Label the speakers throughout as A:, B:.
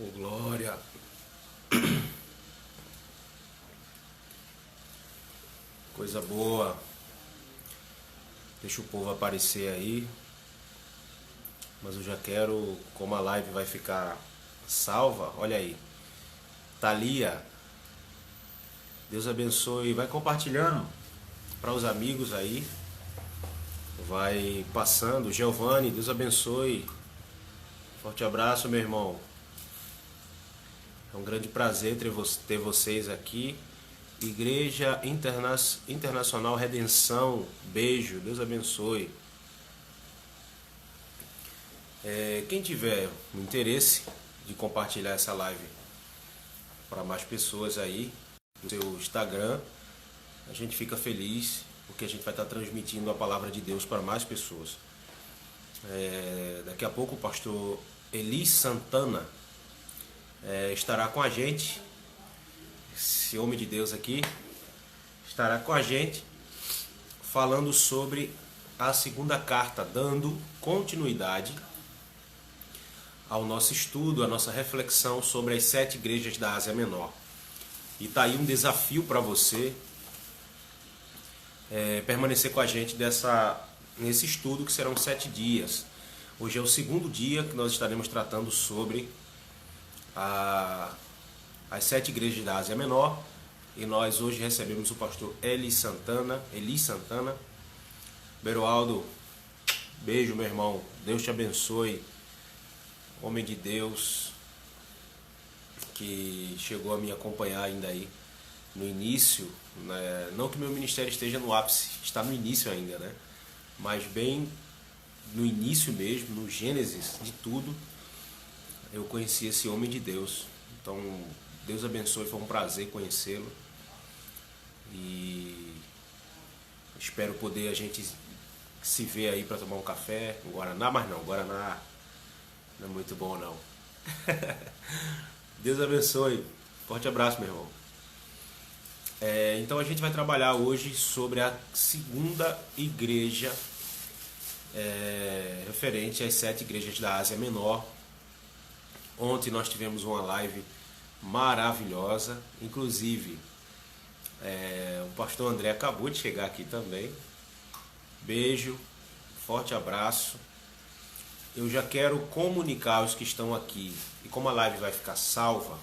A: Ô, glória. Coisa boa. Deixa o povo aparecer aí. Mas eu já quero, como a live vai ficar salva, olha aí. Thalia, Deus abençoe. Vai compartilhando para os amigos aí. Vai passando. Giovanni, Deus abençoe. Forte abraço, meu irmão. É um grande prazer ter vocês aqui. Igreja Internacional Redenção, beijo, Deus abençoe. Quem tiver o interesse de compartilhar essa live para mais pessoas aí no seu Instagram, a gente fica feliz porque a gente vai estar transmitindo a palavra de Deus para mais pessoas. Daqui a pouco o pastor Eli Santana estará com a gente. Esse homem de Deus aqui estará com a gente falando sobre a segunda carta, dando continuidade ao nosso estudo, à nossa reflexão sobre as 7 igrejas da Ásia Menor. E tá aí um desafio para você permanecer com a gente nesse estudo, que serão 7 dias. Hoje é o segundo dia que nós estaremos tratando sobre as 7 igrejas da Ásia Menor, e nós hoje recebemos o pastor Eli Santana. Beroaldo, beijo, meu irmão, Deus te abençoe, homem de Deus que chegou a me acompanhar ainda aí no início, né? Não que meu ministério esteja no ápice, está no início ainda, né? Mas bem no início mesmo, no Gênesis de tudo, eu conheci esse homem de Deus. Então, Deus abençoe, foi um prazer conhecê-lo. E espero poder a gente se ver aí para tomar um café, um Guaraná, mas não, Guaraná não é muito bom não. Deus abençoe. Forte abraço, meu irmão. Então a gente vai trabalhar hoje sobre a segunda igreja referente às 7 igrejas da Ásia Menor. Ontem nós tivemos uma live maravilhosa, inclusive o pastor André acabou de chegar aqui também. Beijo, forte abraço. Eu já quero comunicar aos que estão aqui, e como a live vai ficar salva,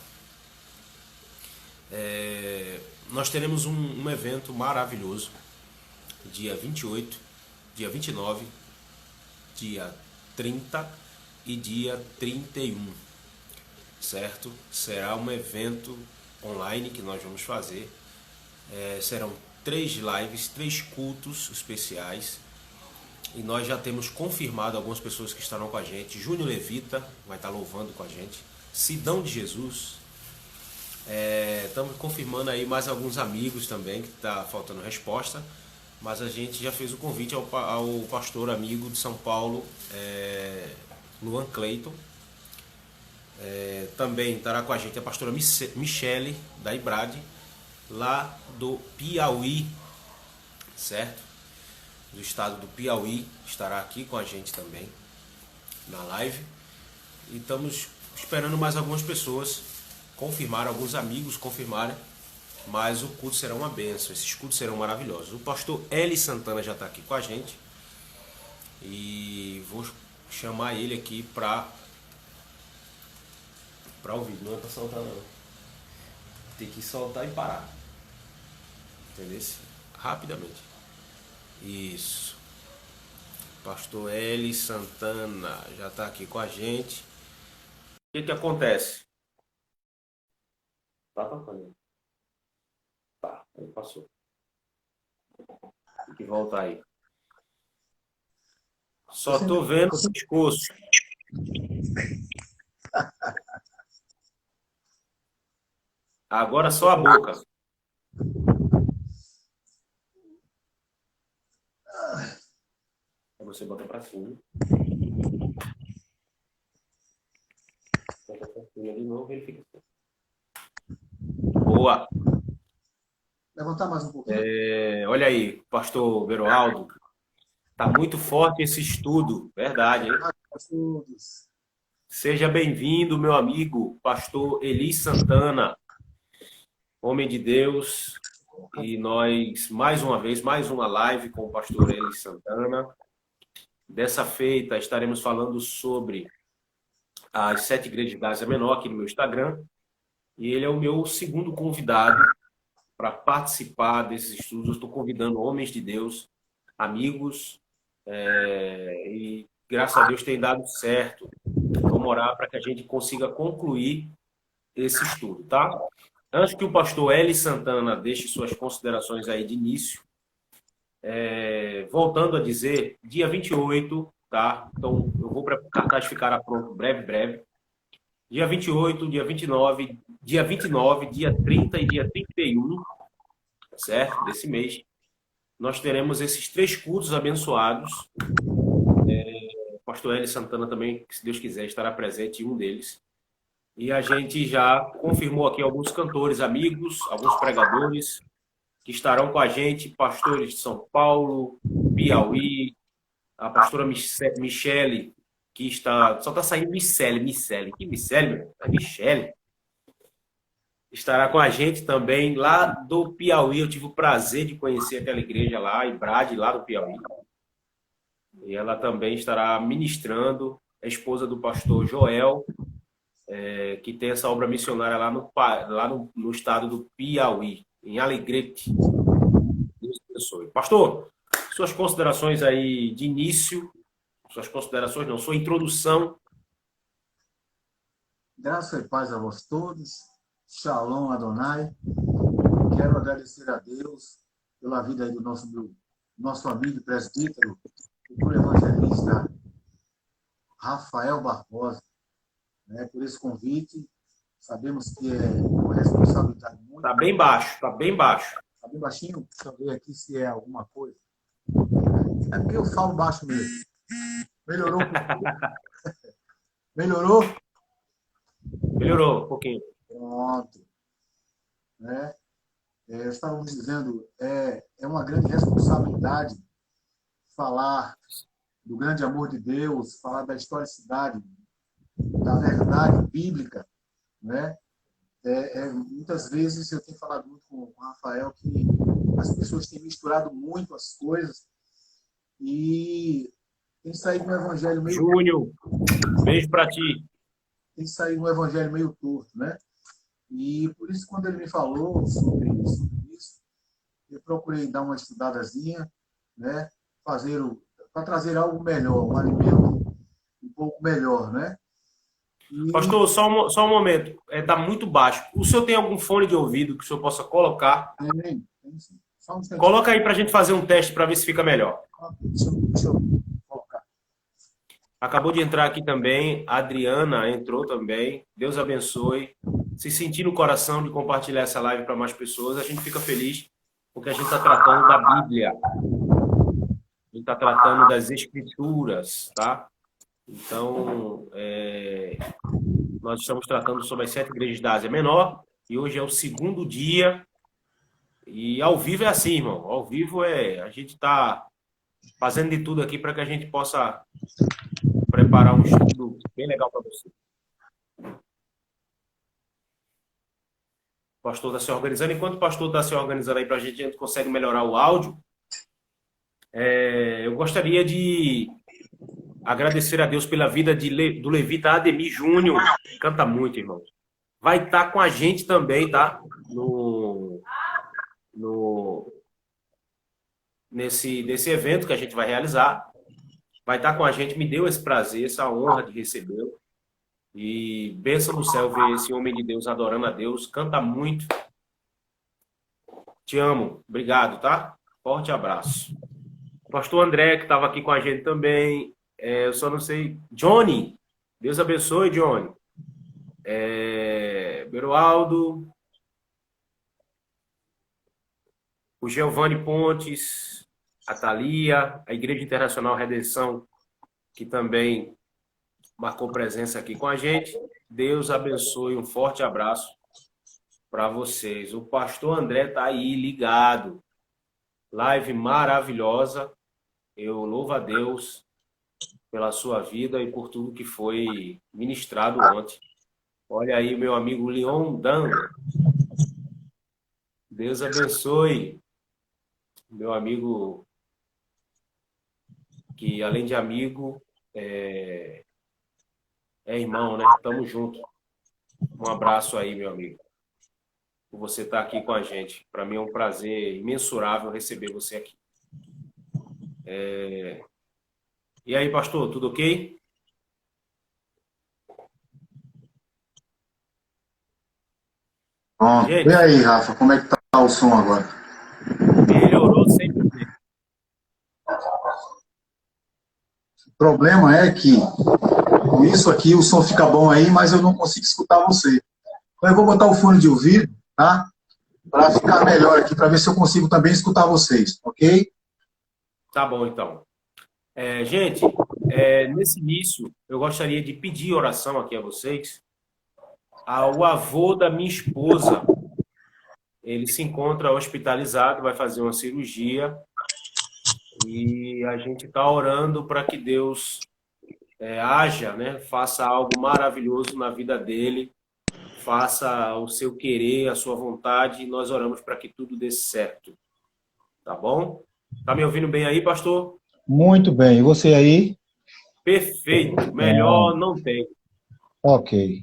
A: nós teremos um evento maravilhoso, dia 28, dia 29, dia 30 e dia 31, certo? Será um evento online que nós vamos fazer. Serão 3 lives, 3 cultos especiais, e nós já temos confirmado algumas pessoas que estarão com a gente. Júnior Levita vai estar louvando com a gente, Sidão de Jesus, estamos confirmando aí mais alguns amigos também, que está faltando resposta, mas a gente já fez o convite ao pastor amigo de São Paulo, Luan Cleiton. Também estará com a gente a pastora Michele da Ibrade, lá do Piauí, certo? Do estado do Piauí, estará aqui com a gente também na live. E estamos esperando mais algumas pessoas confirmarem, alguns amigos confirmarem, mas o culto será uma bênção, esses cultos serão maravilhosos. O pastor Eli Santana já está aqui com a gente e vou chamar ele aqui para ouvir. Não é para soltar não, tem que soltar e parar, entendeu? Rapidamente. Isso. Pastor Eli Santana já está aqui com a gente. O que acontece? Tá tocando. Tá, ele passou. Tem que voltar aí. Só tô vendo o pescoço. Agora só a boca. Você bota pra cima. Bota pra cima de novo e ele fica assim. Boa.
B: Levantar mais um pouquinho.
A: Olha aí, pastor Beroaldo. Tá muito forte esse estudo. Verdade, hein?
B: Todos.
A: Seja bem-vindo, meu amigo, pastor Eli Santana, homem de Deus. E nós, mais uma vez, mais uma live com o pastor Eli Santana. Dessa feita, estaremos falando sobre as 7 igrejas da Ásia Menor aqui no meu Instagram. E ele é o meu segundo convidado para participar desses estudos. Eu estou convidando homens de Deus, amigos, e graças a Deus tem dado certo. Vamos orar para que a gente consiga concluir esse estudo, tá? Antes que o pastor Eli Santana deixe suas considerações aí de início, voltando a dizer, dia 28, tá? Então, eu vou para o cartaz ficar pronto breve. Dia 28, dia 29, dia 30 e dia 31, certo? Desse mês, nós teremos esses 3 cultos abençoados. O pastor Eli Santana também, se Deus quiser, estará presente em um deles. E a gente já confirmou aqui alguns cantores amigos, alguns pregadores que estarão com a gente, pastores de São Paulo, Piauí, a pastora Michele, que está... Só está saindo Michele. Que Michele, meu? É Michele. Estará com a gente também lá do Piauí. Eu tive o prazer de conhecer aquela igreja lá, em Brade, lá do Piauí. E ela também estará ministrando, a esposa do pastor Joel, que tem essa obra missionária lá no estado do Piauí, em Alegrete. Deus abençoe. Pastor, suas considerações aí de início, suas considerações não, sua introdução.
B: Graça e paz a vós todos. Shalom Adonai. Quero agradecer a Deus pela vida aí do nosso amigo presbítero, o evangelista Rafael Barbosa, né, por esse convite. Sabemos que é uma responsabilidade muito...
A: Tá bem baixo.
B: Está bem baixinho? Deixa eu ver aqui se é alguma coisa. É porque eu falo baixo mesmo. Melhorou um pouquinho? Melhorou?
A: Melhorou um pouquinho.
B: Pronto. Né? Estávamos dizendo, é uma grande responsabilidade falar do grande amor de Deus, falar da historicidade, da verdade bíblica, né? Muitas vezes eu tenho falado muito com o Rafael que as pessoas têm misturado muito as coisas e tem saído um evangelho meio...
A: Júnior, beijo para ti.
B: Tem saído um evangelho meio torto, né? E por isso, quando ele me falou sobre isso, eu procurei dar uma estudadazinha, né? Para trazer algo melhor, um alimento um pouco melhor, né?
A: Pastor, só um momento. Tá muito baixo. O senhor tem algum fone de ouvido que o senhor possa colocar?
B: Tem sim. Só um
A: Coloca aí para a gente fazer um teste para ver se fica melhor.
B: Deixa eu colocar.
A: Acabou de entrar aqui também. A Adriana entrou também. Deus abençoe. Se sentir no coração de compartilhar essa live para mais pessoas, a gente fica feliz porque a gente está tratando da Bíblia. A gente está tratando das Escrituras, tá? Então, nós estamos tratando sobre as 7 igrejas da Ásia Menor e hoje é o segundo dia e ao vivo é assim, irmão. Ao vivo a gente está fazendo de tudo aqui para que a gente possa preparar um estudo bem legal para você. O pastor está se organizando. Enquanto o pastor está se organizando aí para a gente consegue melhorar o áudio, eu gostaria de agradecer a Deus pela vida do levita Ademir Júnior. Canta muito, irmão. Vai estar com a gente também, tá? Nesse evento que a gente vai realizar. Vai estar com a gente. Me deu esse prazer, essa honra de recebê-lo. E bênção no céu ver esse homem de Deus adorando a Deus. Canta muito. Te amo. Obrigado, tá? Forte abraço. O pastor André, que estava aqui com a gente também. Eu só não sei. Johnny. Deus abençoe, Johnny. Beroaldo. O Giovanni Pontes. A Thalia. A Igreja Internacional Redenção, que também marcou presença aqui com a gente. Deus abençoe. Um forte abraço para vocês. O pastor André está aí ligado. Live maravilhosa. Eu louvo a Deus pela sua vida e por tudo que foi ministrado ontem. Olha aí, meu amigo Leon Dan. Deus abençoe. Meu amigo, que além de amigo, é irmão, né? Tamo junto. Um abraço aí, meu amigo, por você estar aqui com a gente. Para mim é um prazer imensurável receber você aqui. E aí, pastor, tudo ok?
B: Pronto. E
A: Gente,
B: aí, Rafa, como é que tá o som agora?
A: melhorou 100%.
B: O problema é que com isso aqui o som fica bom aí, mas eu não consigo escutar você. Então eu vou botar o fone de ouvido, tá? Para ficar melhor aqui, para ver se eu consigo também escutar vocês, ok?
A: Tá bom, então. Gente, nesse início, eu gostaria de pedir oração aqui a vocês. O avô da minha esposa, ele se encontra hospitalizado, vai fazer uma cirurgia e a gente está orando para que Deus haja, né? Faça algo maravilhoso na vida dele, faça o seu querer, a sua vontade, e nós oramos para que tudo dê certo. Tá bom? Tá me ouvindo bem aí, pastor?
C: Muito bem. E você aí?
A: Perfeito. Melhor não tem.
C: Ok.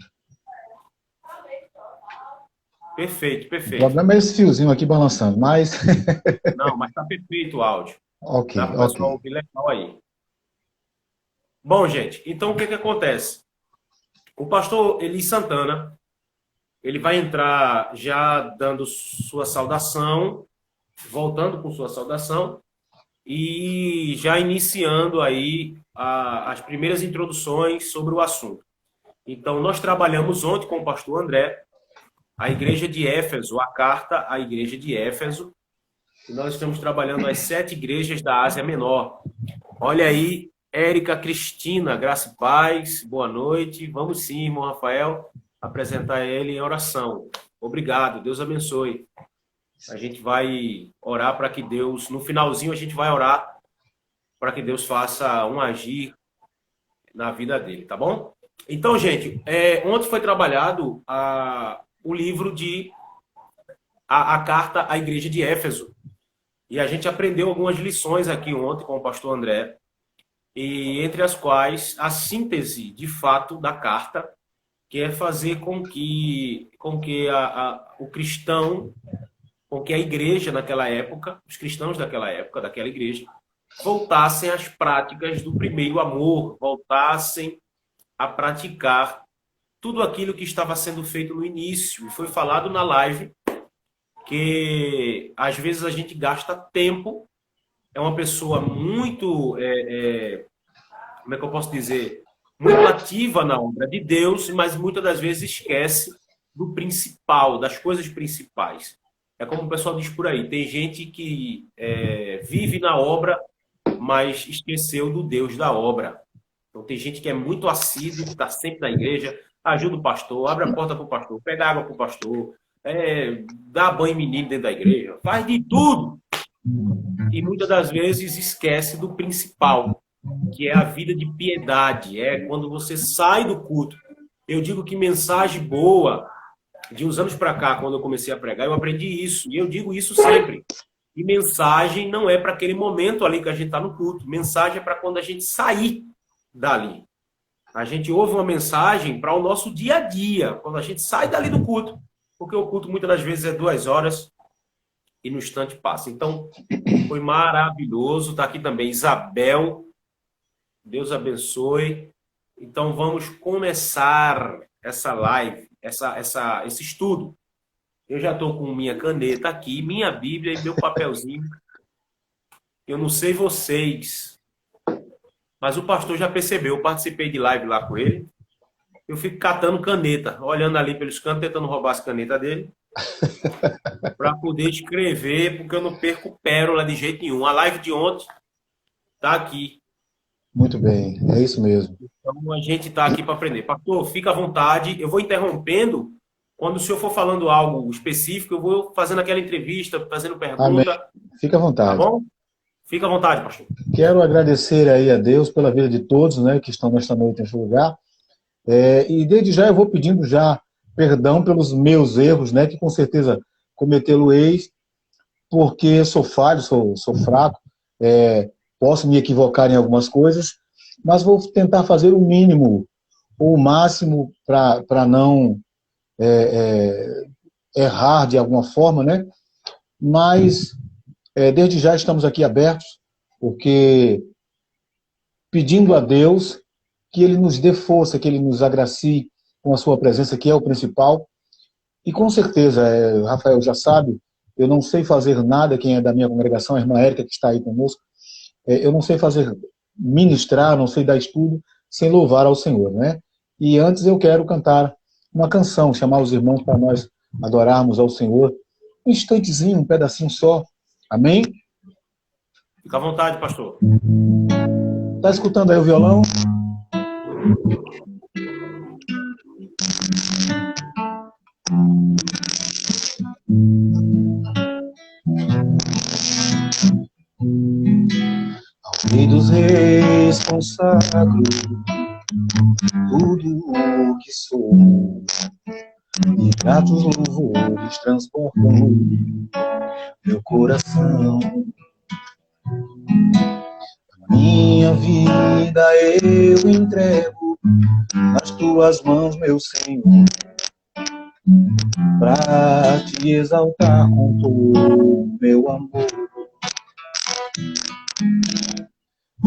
A: Perfeito,
C: O
A: perfeito.
C: problema é esse fiozinho aqui balançando, mas...
A: Não, mas tá perfeito o áudio.
C: Ok,
A: Dá para o
C: ok.
A: pessoal ouvir legal aí. Bom, gente, então o que acontece? O pastor Eli Santana, ele vai entrar já dando sua saudação, voltando com sua saudação, e já iniciando aí as primeiras introduções sobre o assunto. Então, nós trabalhamos ontem com o pastor André, a igreja de Éfeso, a carta à igreja de Éfeso, e nós estamos trabalhando as 7 igrejas da Ásia Menor. Olha aí, Érica Cristina, graça e paz, boa noite. Vamos sim, irmão Rafael, apresentar ele em oração. Obrigado, Deus abençoe. A gente vai orar para que Deus, no finalzinho a gente vai orar para que Deus faça um agir na vida dele, tá bom? Então, gente, ontem foi trabalhado o livro de a carta à igreja de Éfeso. E a gente aprendeu algumas lições aqui ontem com o pastor André, e entre as quais a síntese, de fato, da carta, que é fazer com que o cristão, com que a igreja naquela época, os cristãos daquela época, daquela igreja, voltassem às práticas do primeiro amor, voltassem a praticar tudo aquilo que estava sendo feito no início. E foi falado na live que às vezes a gente gasta tempo, é uma pessoa muito, como é que eu posso dizer, muito ativa na obra de Deus, mas muitas das vezes esquece do principal, das coisas principais. É como o pessoal diz por aí, tem gente que vive na obra, mas esqueceu do Deus da obra. Então tem gente que é muito assíduo, está sempre na igreja, ajuda o pastor, abre a porta para o pastor, pega água para o pastor, dá banho menino dentro da igreja, faz de tudo. E muitas das vezes esquece do principal, que é a vida de piedade, quando você sai do culto. Eu digo que mensagem boa, de uns anos para cá, quando eu comecei a pregar, eu aprendi isso, e eu digo isso sempre. E mensagem não é para aquele momento ali que a gente está no culto, mensagem é para quando a gente sair dali. A gente ouve uma mensagem para o nosso dia a dia, quando a gente sai dali do culto, porque o culto muitas das vezes é 2 horas e no instante passa. Então, foi maravilhoso. Está aqui também Isabel. Deus abençoe. Então, vamos começar essa live, esse estudo. Eu já estou com minha caneta aqui, minha Bíblia e meu papelzinho. Eu não sei vocês, mas o pastor já percebeu. Eu participei de live lá com ele. Eu fico catando caneta, olhando ali pelos cantos, tentando roubar as canetas dele, para poder escrever, porque eu não perco pérola de jeito nenhum. A live de ontem está aqui.
C: Muito bem, é isso mesmo.
A: Então a gente está aqui para aprender. Pastor, fica à vontade. Eu vou interrompendo. Quando o senhor for falando algo específico, eu vou fazendo aquela entrevista, fazendo pergunta.
C: Amém. Fica à vontade.
A: Tá bom? Fica à vontade, pastor.
C: Quero agradecer aí a Deus pela vida de todos, né, que estão nesta noite neste lugar. E desde já eu vou pedindo já perdão pelos meus erros, né, que com certeza cometê-lo-eis, porque sou falho, sou fraco, posso me equivocar em algumas coisas, mas vou tentar fazer o mínimo ou o máximo para não errar de alguma forma, né? Mas desde já estamos aqui abertos, porque pedindo a Deus que Ele nos dê força, que Ele nos agracie com a sua presença, que é o principal. E com certeza, Rafael já sabe, eu não sei fazer nada, quem é da minha congregação, a irmã Érica, que está aí conosco, eu não sei fazer, ministrar, não sei dar estudo, sem louvar ao Senhor, né? E antes eu quero cantar uma canção, chamar os irmãos para nós adorarmos ao Senhor, um instantezinho, um pedacinho só. Amém?
A: Fica à vontade, pastor.
C: Está escutando aí o violão? Ao Rei dos Reis consagro tudo o que sou, e gratos louvores transportam meu coração. Minha vida eu entrego nas tuas mãos, meu Senhor, para te exaltar com todo o meu amor.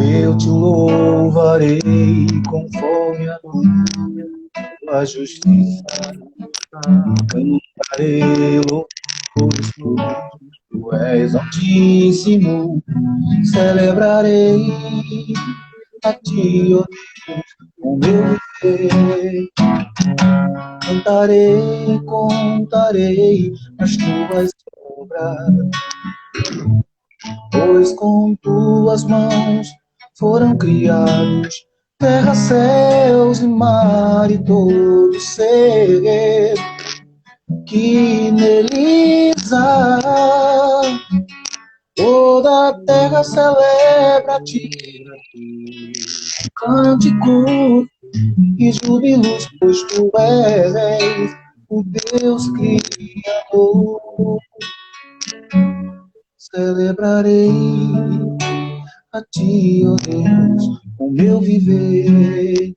C: Eu te louvarei conforme a tua justiça, cantarei louvores todos. Tu és altíssimo, celebrarei a ti, ó Deus, o meu viver. Contarei as tuas obras, pois com tuas mãos foram criados terra, céus e mar e todo ser que neles há. Toda a terra celebra a ti, cânticos e júbilos, pois tu és o Deus Criador. Celebrarei a ti, ó Deus, o meu viver.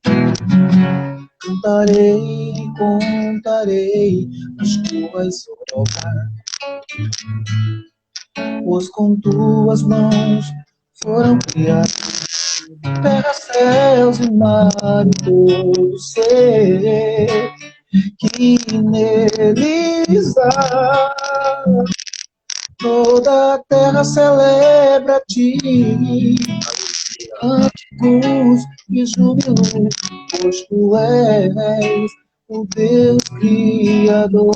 C: Contarei as tuas obras, pois com tuas mãos foram criados terra, céus e mar, todo ser que neles há. Toda a terra celebra a ti, cânticos e júbilos, pois tu és o Deus Criador.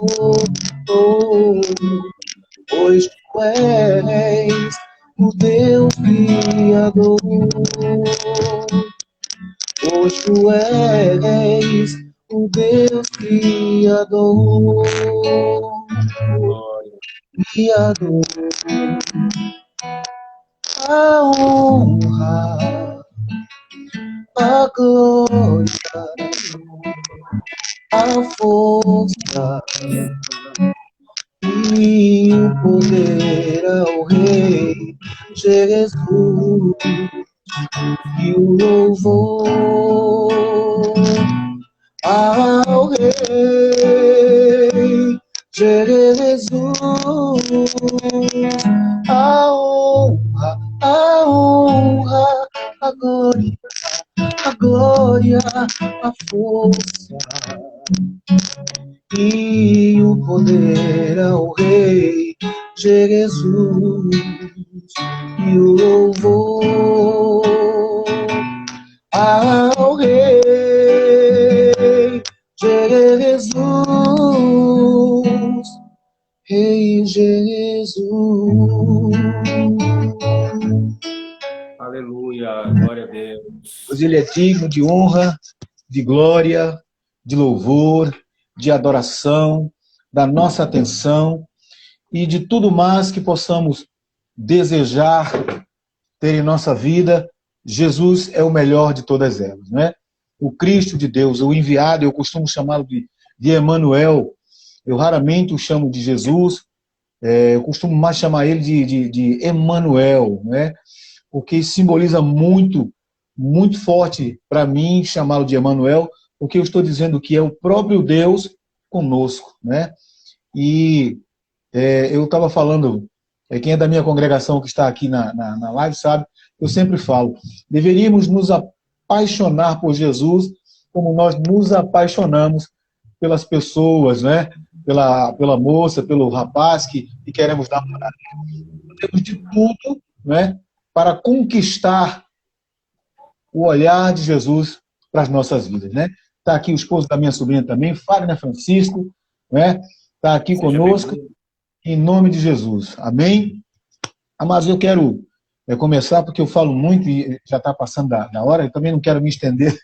C: Pois tu és o Deus Criador. Pois tu és o Deus Criador. Criador. A honra, a glória, a força e o poder ao Rei Jesus, e o louvor ao Rei Jesus. A honra, a glória, a força e o poder ao Rei Jesus, e o louvor ao Rei Jesus, Rei Jesus.
A: Aleluia, glória a Deus.
C: Pois Ele é digno de honra, de glória, de louvor, de adoração, da nossa atenção e de tudo mais que possamos desejar ter em nossa vida, Jesus é o melhor de todas elas, né? O Cristo de Deus, o enviado, eu costumo chamá-lo de Emanuel. Eu raramente o chamo de Jesus, eu costumo mais chamar ele de Emanuel, né? Porque simboliza muito, muito forte para mim chamá-lo de Emanuel, porque eu estou dizendo que é o próprio Deus conosco, né? E eu estava falando, quem é da minha congregação que está aqui na live sabe, eu sempre falo, deveríamos nos apaixonar por Jesus como nós nos apaixonamos pelas pessoas, né? Pela moça, pelo rapaz que queremos namorar. Temos de tudo, né? Para conquistar o olhar de Jesus para as nossas vidas, né? Está aqui o esposo da minha sobrinha também, Fagner Francisco, né? Está aqui
A: Seja
C: conosco,
A: bem-vindo.
C: em nome de Jesus. Amém? Mas eu quero começar, porque eu falo muito e já está passando da hora, eu também não quero me estender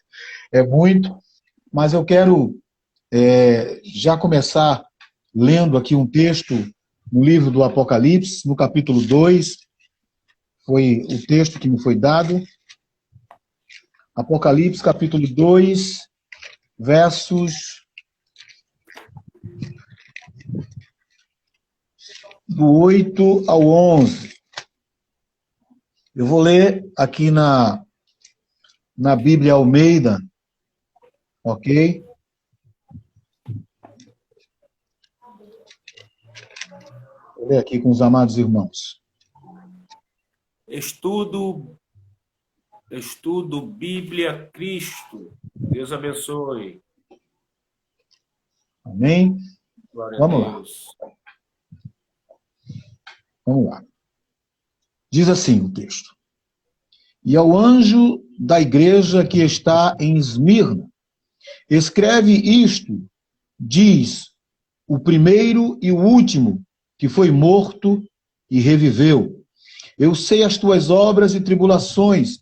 C: muito, mas eu quero já começar lendo aqui um texto no livro do Apocalipse, no capítulo 2, foi o texto que me foi dado. Apocalipse, capítulo 2, versos do 8 ao 11. Eu vou ler aqui na Bíblia Almeida, ok? Vou ler aqui com os amados irmãos.
A: Estudo Bíblia Cristo. Deus abençoe.
C: Amém?
A: Glória
C: Vamos
A: a
C: lá.
A: Deus.
C: Vamos lá. Diz assim o texto. E ao anjo da igreja que está em Esmirna, escreve isto, diz, o primeiro e o último, que foi morto e reviveu. Eu sei as tuas obras e tribulações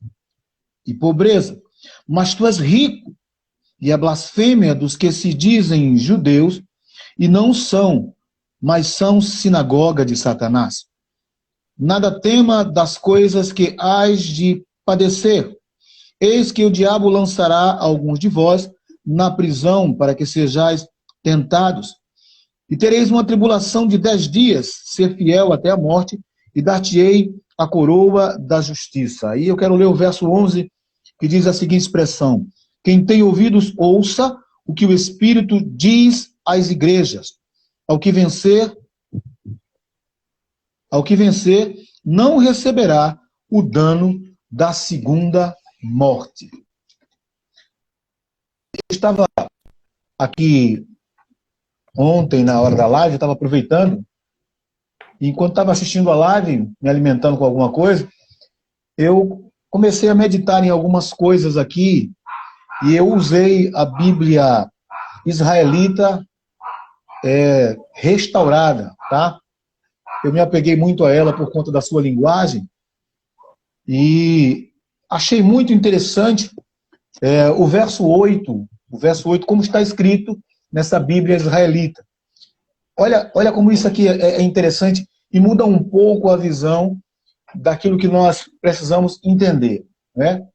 C: e pobreza, mas tu és rico, e a blasfêmia dos que se dizem judeus e não são, mas são sinagoga de Satanás. Nada tema das coisas que hás de padecer. Eis que o diabo lançará alguns de vós na prisão para que sejais tentados. E tereis uma tribulação de 10 dias, ser fiel até a morte, e dar-te-ei a coroa da justiça. Aí eu quero ler o verso 11, que diz a seguinte expressão: quem tem ouvidos, ouça o que o Espírito diz às igrejas. Ao que vencer, não receberá o dano da segunda morte. Eu estava aqui ontem, na hora da live, eu estava aproveitando, e enquanto estava assistindo a live, me alimentando com alguma coisa, eu comecei a meditar em algumas coisas aqui, e eu usei a Bíblia israelita restaurada, tá? Eu me apeguei muito a ela por conta da sua linguagem, e achei muito interessante o verso 8, como está escrito nessa Bíblia israelita. Olha como isso aqui é interessante e muda um pouco a visão daquilo que nós precisamos entender, né?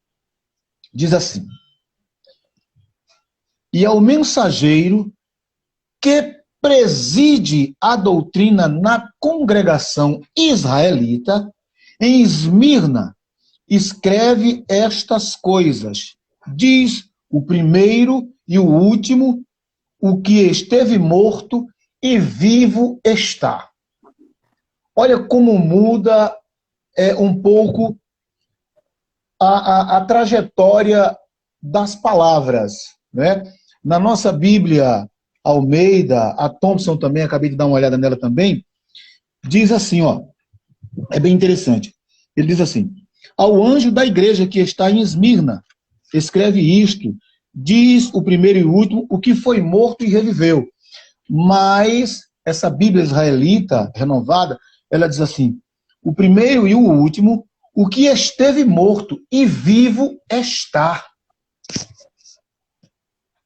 C: Diz assim: e ao mensageiro que preside a doutrina na congregação israelita, em Esmirna, escreve estas coisas. Diz o primeiro e o último, o que esteve morto e vivo está. Olha como muda um pouco a trajetória das palavras, né? Na nossa Bíblia Almeida, a Thompson também, acabei de dar uma olhada nela também, diz assim, ó, é bem interessante. Ele diz assim: ao anjo da igreja que está em Esmirna, escreve isto, diz o primeiro e o último, o que foi morto e reviveu. Mas essa Bíblia israelita renovada, ela diz assim: o primeiro e o último, o que esteve morto e vivo está.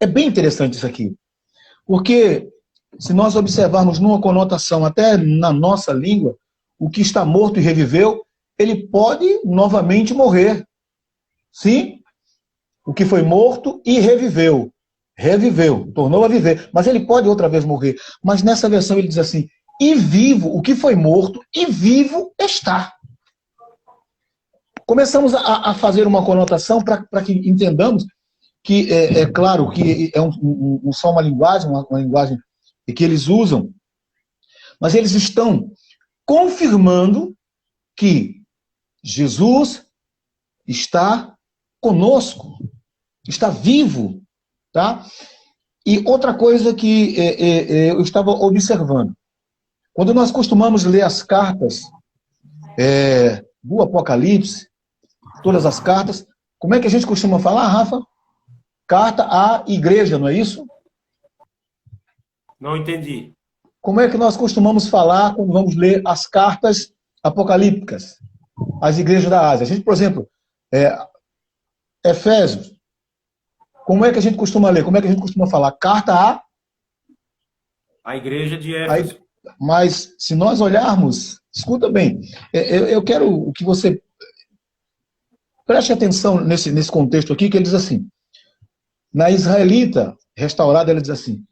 C: É bem interessante isso aqui, porque se nós observarmos numa conotação até na nossa língua, o que está morto e reviveu ele pode novamente morrer. Sim, o que foi morto e reviveu. Reviveu, tornou a viver. Mas ele pode outra vez morrer. Mas nessa versão ele diz assim, e vivo, o que foi morto, e vivo está. Começamos a fazer uma conotação para que entendamos que é claro que é só uma linguagem que eles usam, mas eles estão confirmando que Jesus está conosco, está vivo, tá? E outra coisa que eu estava observando, quando nós costumamos ler as cartas do Apocalipse, todas as cartas, como é que a gente costuma falar, Rafa? Carta à igreja, não é isso?
A: Não entendi.
C: Como é que nós costumamos falar quando vamos ler as cartas apocalípticas às igrejas da Ásia? A gente, por exemplo, Efésios, como é que a gente costuma ler? Como é que a gente costuma falar? Carta
A: a igreja de Éfeso.
C: Mas se nós olharmos, escuta bem, eu quero que você preste atenção nesse contexto aqui, que ele diz assim, na israelita restaurada, ele diz assim,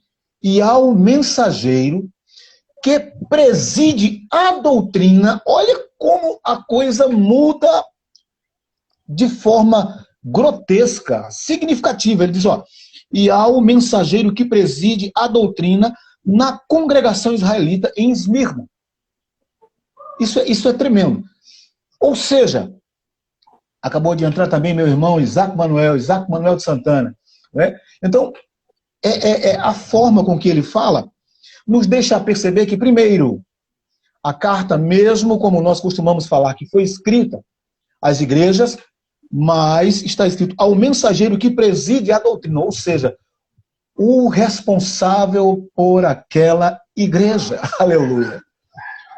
C: e ao mensageiro que preside a doutrina, olha como a coisa muda de forma grotesca, significativa. Ele diz, ó, e ao mensageiro que preside a doutrina na congregação israelita em Esmirna. Isso é tremendo. Ou seja, acabou de entrar também meu irmão Isaac Manuel de Santana. Né? Então, a forma com que ele fala nos deixa perceber que, primeiro, a carta, mesmo como nós costumamos falar, que foi escrita às igrejas, mas está escrito ao mensageiro que preside a doutrina, ou seja, o responsável por aquela igreja. Aleluia.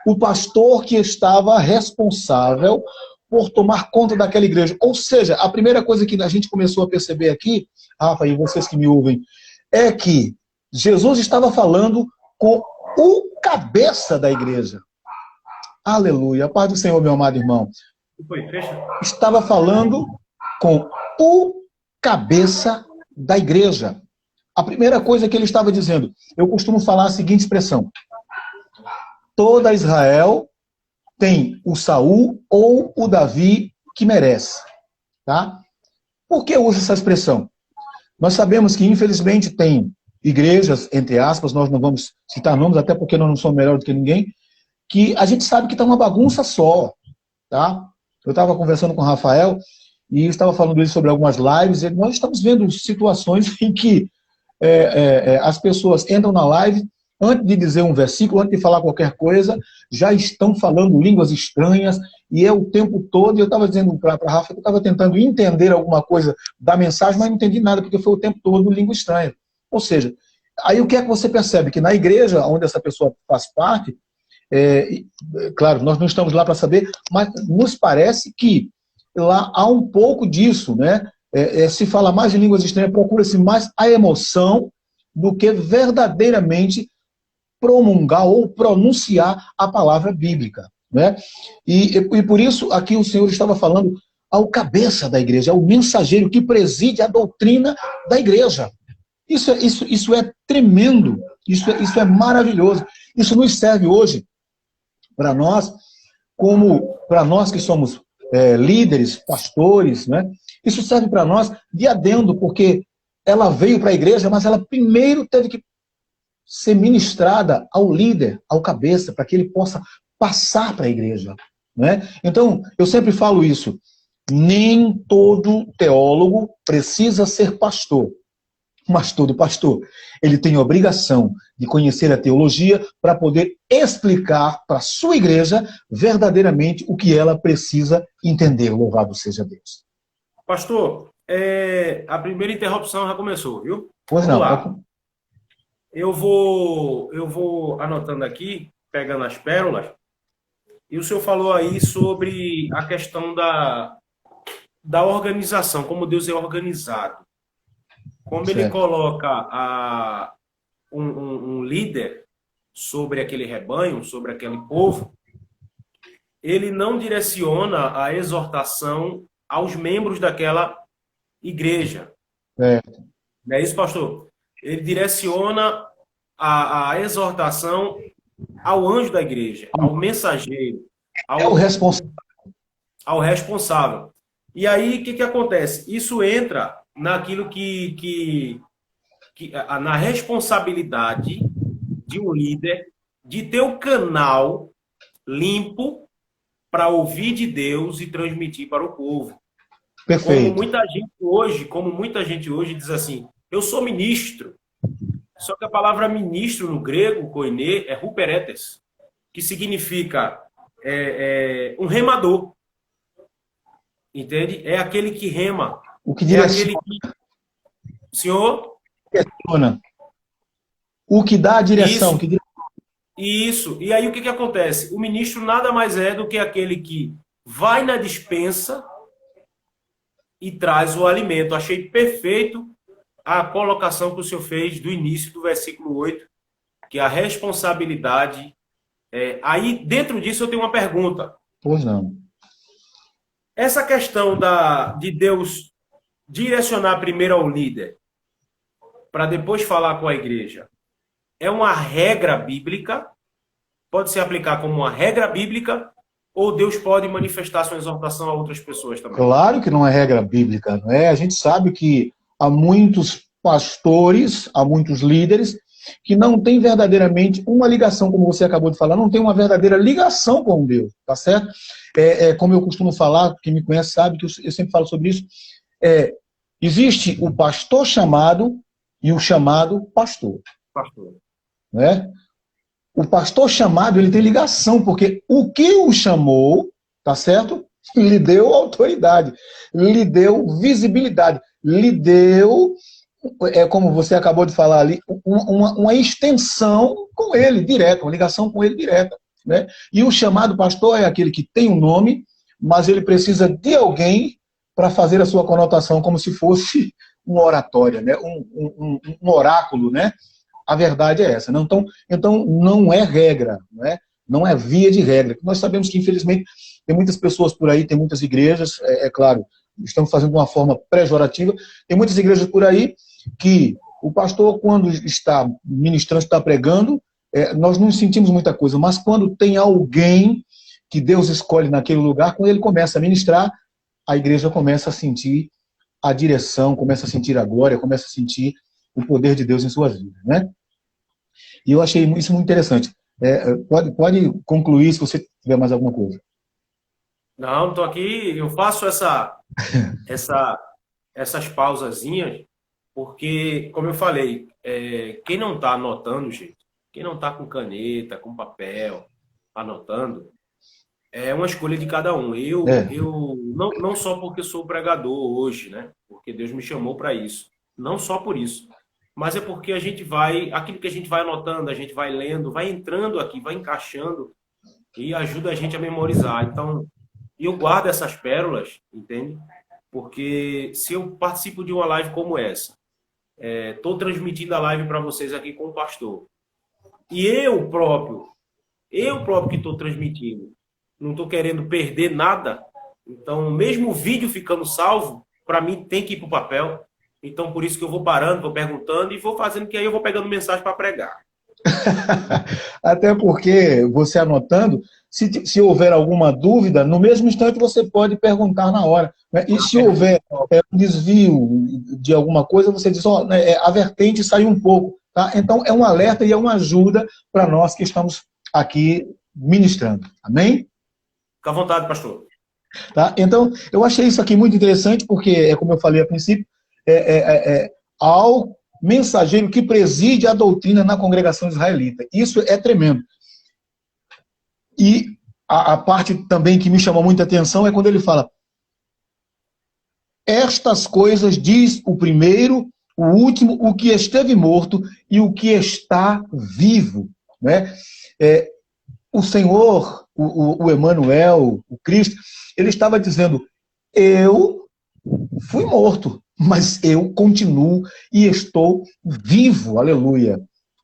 C: O pastor que estava responsável por tomar conta daquela igreja. Ou seja, a primeira coisa que a gente começou a perceber aqui, Rafa, e vocês que me ouvem, é que Jesus estava falando com o cabeça da igreja. Aleluia. A paz do Senhor, meu amado irmão. Estava falando com o cabeça da igreja. A primeira coisa que ele estava dizendo, eu costumo falar a seguinte expressão, toda Israel tem o Saul ou o Davi que merece. Tá? Por que eu uso essa expressão? Nós sabemos que, infelizmente, tem igrejas, entre aspas, nós não vamos citar nomes, até porque nós não somos melhores do que ninguém, que a gente sabe que está uma bagunça só. Tá? Eu estava conversando com o Rafael e estava falando isso sobre algumas lives, e nós estamos vendo situações em que as pessoas entram na live, antes de dizer um versículo, antes de falar qualquer coisa, já estão falando línguas estranhas, e é o tempo todo, e eu estava dizendo para a Rafa que eu estava tentando entender alguma coisa da mensagem, mas não entendi nada, porque foi o tempo todo língua estranha. Ou seja, aí o que é que você percebe? Que na igreja onde essa pessoa faz parte, claro, nós não estamos lá para saber, mas nos parece que lá há um pouco disso, né? Se fala mais em línguas estranhas, procura-se mais a emoção do que verdadeiramente promulgar ou pronunciar a palavra bíblica. Né? E por isso aqui o Senhor estava falando ao cabeça da igreja, ao mensageiro que preside a doutrina da igreja. Isso é tremendo, isso é maravilhoso. Isso nos serve hoje para nós, como para nós que somos líderes, pastores, né? Isso serve para nós de adendo, porque ela veio para a igreja, mas ela primeiro teve que ser ministrada ao líder, ao cabeça, para que ele possa passar para a igreja. Né? Então, eu sempre falo isso, nem todo teólogo precisa ser pastor, mas todo pastor, ele tem a obrigação de conhecer a teologia para poder explicar para a sua igreja verdadeiramente o que ela precisa entender. Louvado seja Deus.
A: Pastor, a primeira interrupção já começou, viu?
C: Pois
A: Vamos
C: não.
A: lá. Eu vou anotando aqui, pegando as pérolas, e o senhor falou aí sobre a questão da organização, como Deus é organizado. Como certo. Ele coloca um líder sobre aquele rebanho, sobre aquele povo, ele não direciona a exortação aos membros daquela igreja.
C: É,
A: Não é isso, pastor? Ele direciona a exortação ao anjo da igreja, ao mensageiro,
C: é o
A: ao,
C: responsável.
A: ao responsável. E aí, o que acontece? Isso entra naquilo na responsabilidade de um líder de ter o canal limpo para ouvir de Deus e transmitir para o povo.
C: Perfeito.
A: Como muita gente hoje diz assim, eu sou ministro. Só que a palavra ministro no grego, koine, é huperetes, que significa um remador. Entende? É aquele que rema.
C: O que
A: É aquele
C: direciona.
A: que... Senhor?
C: O que dá a direção.
A: Isso. Isso. E aí o que acontece? O ministro nada mais é do que aquele que vai na despensa e traz o alimento. Achei perfeito a colocação que o senhor fez do início do versículo 8, que a responsabilidade... Aí, dentro disso, eu tenho uma pergunta.
C: Pois não.
A: Essa questão de Deus direcionar primeiro ao líder, para depois falar com a igreja, é uma regra bíblica? Pode se aplicar como uma regra bíblica? Ou Deus pode manifestar sua exortação a outras pessoas também?
C: Claro que não é regra bíblica, não é? A gente sabe que há muitos pastores, há muitos líderes que não têm verdadeiramente uma ligação, como você acabou de falar, não tem uma verdadeira ligação com Deus, tá certo? Como eu costumo falar, quem me conhece sabe que eu sempre falo sobre isso, existe o pastor chamado e o chamado pastor.
A: Pastor.
C: Né? O pastor chamado, ele tem ligação, porque o que o chamou, tá certo? Lhe deu autoridade, lhe deu visibilidade, lhe deu, como você acabou de falar ali, uma extensão com ele, direta, uma ligação com ele direta. Né? E o chamado pastor é aquele que tem um nome, mas ele precisa de alguém para fazer a sua conotação, como se fosse uma oratória, né? um oráculo, né? A verdade é essa. Então, não é regra, não é via de regra. Nós sabemos que, infelizmente, tem muitas pessoas por aí, tem muitas igrejas, claro, estamos fazendo de uma forma pejorativa, tem muitas igrejas por aí que o pastor, quando está ministrando, está pregando, nós não sentimos muita coisa, mas quando tem alguém que Deus escolhe naquele lugar, quando ele começa a ministrar, a igreja começa a sentir a direção, começa a sentir a glória, começa a sentir o poder de Deus em suas vidas, né? E eu achei isso muito interessante. Pode concluir se você tiver mais alguma coisa.
A: Não, estou aqui, eu faço essas pausazinhas, porque, como eu falei, quem não está anotando, gente, quem não está com caneta, com papel, anotando, é uma escolha de cada um. Eu não só porque sou pregador hoje, né? Porque Deus me chamou para isso. Não só por isso. Mas é porque aquilo que a gente vai anotando, a gente vai lendo, vai entrando aqui, vai encaixando e ajuda a gente a memorizar. Então, eu guardo essas pérolas, entende? Porque se eu participo de uma live como essa, estou transmitindo a live para vocês aqui com o pastor, e eu próprio que estou transmitindo, não estou querendo perder nada, então, mesmo o vídeo ficando salvo, para mim tem que ir para o papel. Então, por isso que eu vou parando, vou perguntando e vou fazendo, que aí eu vou pegando mensagem para pregar.
C: Até porque, você anotando, se houver alguma dúvida, no mesmo instante você pode perguntar na hora. Né? E se houver um desvio de alguma coisa, você diz, a vertente saiu um pouco. Tá? Então, é um alerta e é uma ajuda para nós que estamos aqui ministrando. Amém?
A: Fica à vontade, pastor.
C: Tá? Então, eu achei isso aqui muito interessante, porque, como eu falei a princípio, ao mensageiro que preside a doutrina na congregação israelita. Isso é tremendo. E a parte também que me chamou muita atenção é quando ele fala: estas coisas diz o primeiro, o último, o que esteve morto e o que está vivo. Né? O Senhor, o Emanuel, o Cristo, ele estava dizendo: eu fui morto, mas eu continuo e estou vivo, aleluia.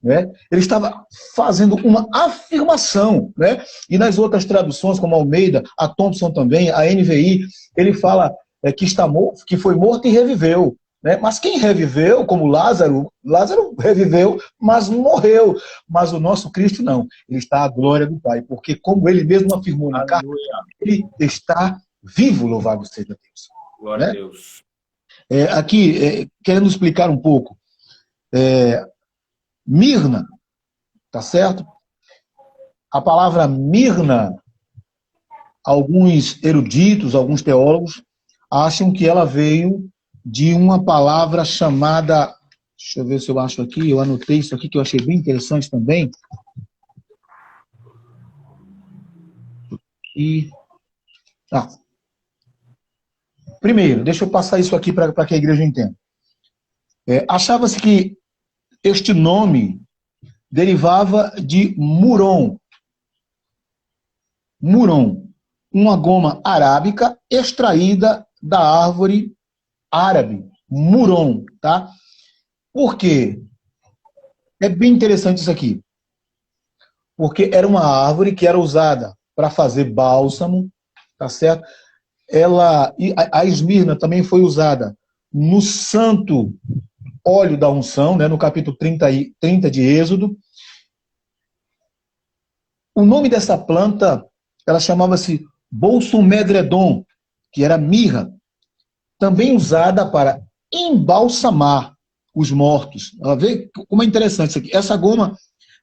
C: né? Ele estava fazendo uma afirmação, né? E nas outras traduções, como a Almeida, a Thompson também, a NVI, ele fala que foi morto e reviveu. Né? Mas quem reviveu, como Lázaro, Lázaro reviveu, mas morreu. Mas o nosso Cristo não. Ele está à glória do Pai, porque como ele mesmo afirmou na carta, ele está vivo, louvado seja Deus.
A: Glória
C: né?
A: a Deus.
C: Aqui, querendo explicar um pouco, Mirna, tá certo? A palavra Mirna, alguns eruditos, alguns teólogos, acham que ela veio de uma palavra chamada... Deixa eu ver se eu acho aqui, eu anotei isso aqui que eu achei bem interessante também. Primeiro, deixa eu passar isso aqui para que a igreja entenda. Achava-se que este nome derivava de muron. Muron, uma goma arábica extraída da árvore árabe, muron, tá? Por quê? É bem interessante isso aqui. Porque era uma árvore que era usada para fazer bálsamo, tá certo? A esmirna também foi usada no santo óleo da unção, né, no capítulo 30 de Êxodo. O nome dessa planta, ela chamava-se bolsomedredon, que era mirra, também usada para embalsamar os mortos. Vê como é interessante isso aqui. Essa goma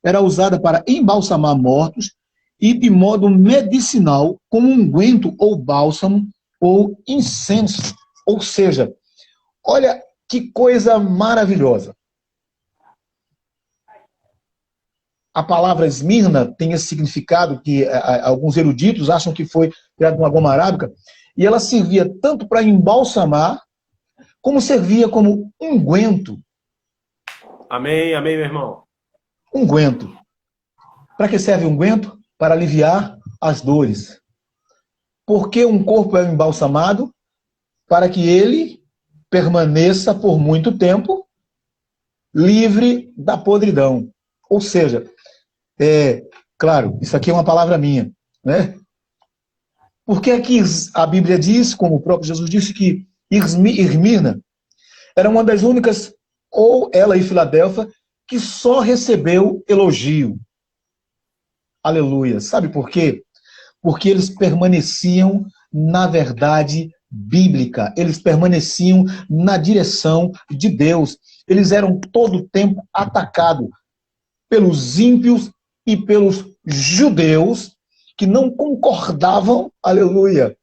C: era usada para embalsamar mortos e de modo medicinal, como unguento ou bálsamo ou incenso. Ou seja, olha que coisa maravilhosa. A palavra esmirna tem esse significado que alguns eruditos acham que foi criada de uma goma arábica, e ela servia tanto para embalsamar, como servia como unguento.
A: Amém, amém, meu irmão.
C: Unguento. Para que serve unguento? Para aliviar as dores. Porque um corpo é embalsamado? Para que ele permaneça por muito tempo livre da podridão. Ou seja, claro, isso aqui é uma palavra minha, né? Porque aqui a Bíblia diz, como o próprio Jesus disse, que Esmirna era uma das únicas, ou ela e Filadélfia, que só recebeu elogio. Aleluia. Sabe por quê? Porque eles permaneciam na verdade bíblica. Eles permaneciam na direção de Deus. Eles eram todo o tempo atacados pelos ímpios e pelos judeus que não concordavam, aleluia,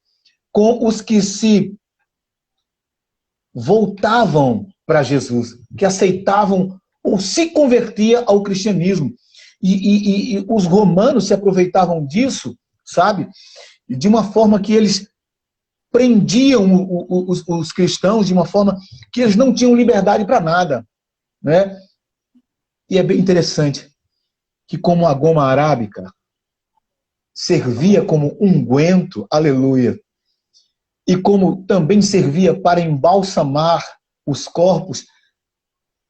C: com os que se voltavam para Jesus, que aceitavam ou se convertia ao cristianismo. E os romanos se aproveitavam disso, sabe? De uma forma que eles prendiam os cristãos de uma forma que eles não tinham liberdade para nada, né? E é bem interessante que como a goma arábica servia como unguento, aleluia, e como também servia para embalsamar os corpos,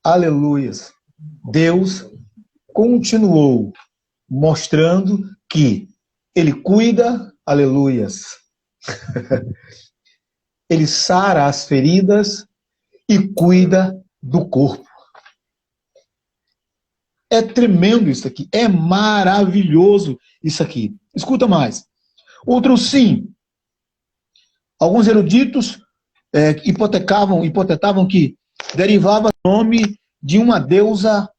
C: aleluias, Deus continuou mostrando que Ele cuida, aleluias, Ele sara as feridas e cuida do corpo. É tremendo isso aqui, é maravilhoso isso aqui. Escuta mais. Outro sim. Alguns eruditos hipotetavam que derivava do nome de uma deusa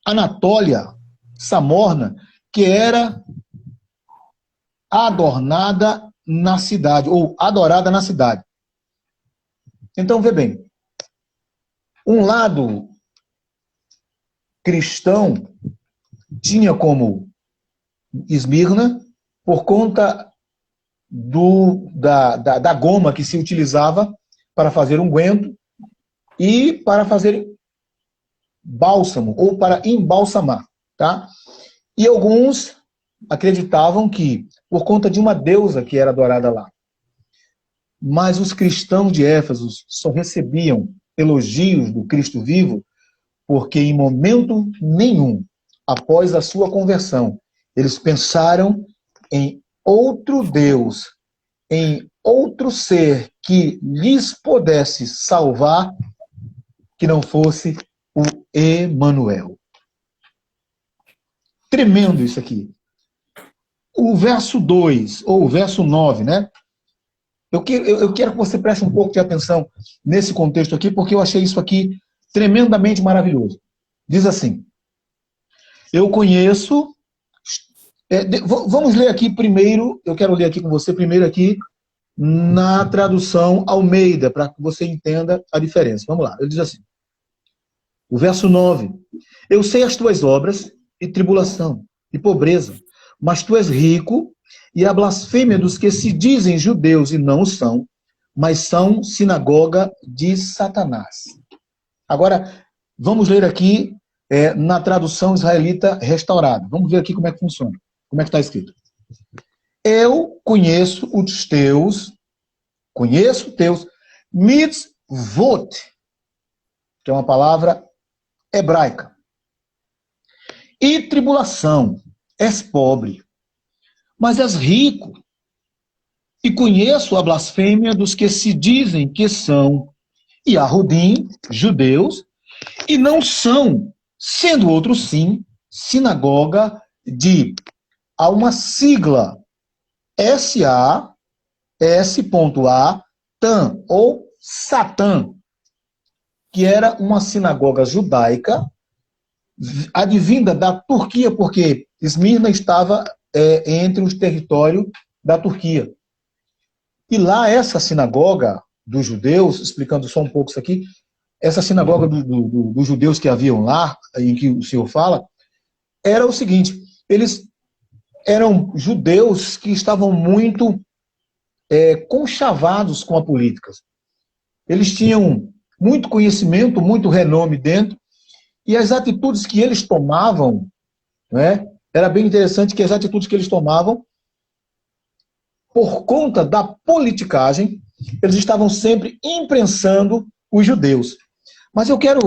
C: Anatólia, Samorna, que era adornada na cidade, ou adorada na cidade. Então, vê bem. Um lado cristão tinha como Esmirna, por conta da goma que se utilizava para fazer unguento e para fazer bálsamo, ou para embalsamar, tá? E alguns acreditavam que, por conta de uma deusa que era adorada lá. Mas os cristãos de Éfeso só recebiam elogios do Cristo vivo porque em momento nenhum, após a sua conversão, eles pensaram em outro Deus, em outro ser que lhes pudesse salvar, que não fosse o Emanuel. Tremendo isso aqui. O verso 2, ou o verso 9, né? Eu quero que você preste um pouco de atenção nesse contexto aqui, porque eu achei isso aqui tremendamente maravilhoso. Diz assim: eu conheço... vamos ler aqui primeiro, eu quero ler aqui com você primeiro aqui, na tradução Almeida, para que você entenda a diferença. Vamos lá, ele diz assim, o verso 9: eu sei as tuas obras e tribulação e pobreza, mas tu és rico, e a blasfêmia dos que se dizem judeus e não o são, mas são sinagoga de Satanás. Agora, vamos ler aqui na tradução israelita restaurada. Vamos ver aqui como é que funciona. Como é que está escrito? Eu conheço os teus mitzvot, que é uma palavra hebraica. E tribulação, és pobre, mas és rico. E conheço a blasfêmia dos que se dizem que são Yahudim, judeus, e não são, sendo outros sim, sinagoga de... Há uma sigla, S-A-S.A, TAN, ou Satã, que era uma sinagoga judaica, advinda da Turquia, porque Esmirna estava entre os territórios da Turquia. E lá essa sinagoga dos judeus, explicando só um pouco isso aqui, essa sinagoga dos judeus que haviam lá, em que o Senhor fala, era o seguinte: eles eram judeus que estavam muito conchavados com a política. Eles tinham muito conhecimento, muito renome dentro, e as atitudes que eles tomavam, né, era bem interessante que as atitudes que eles tomavam, por conta da politicagem, eles estavam sempre imprensando os judeus. Mas eu quero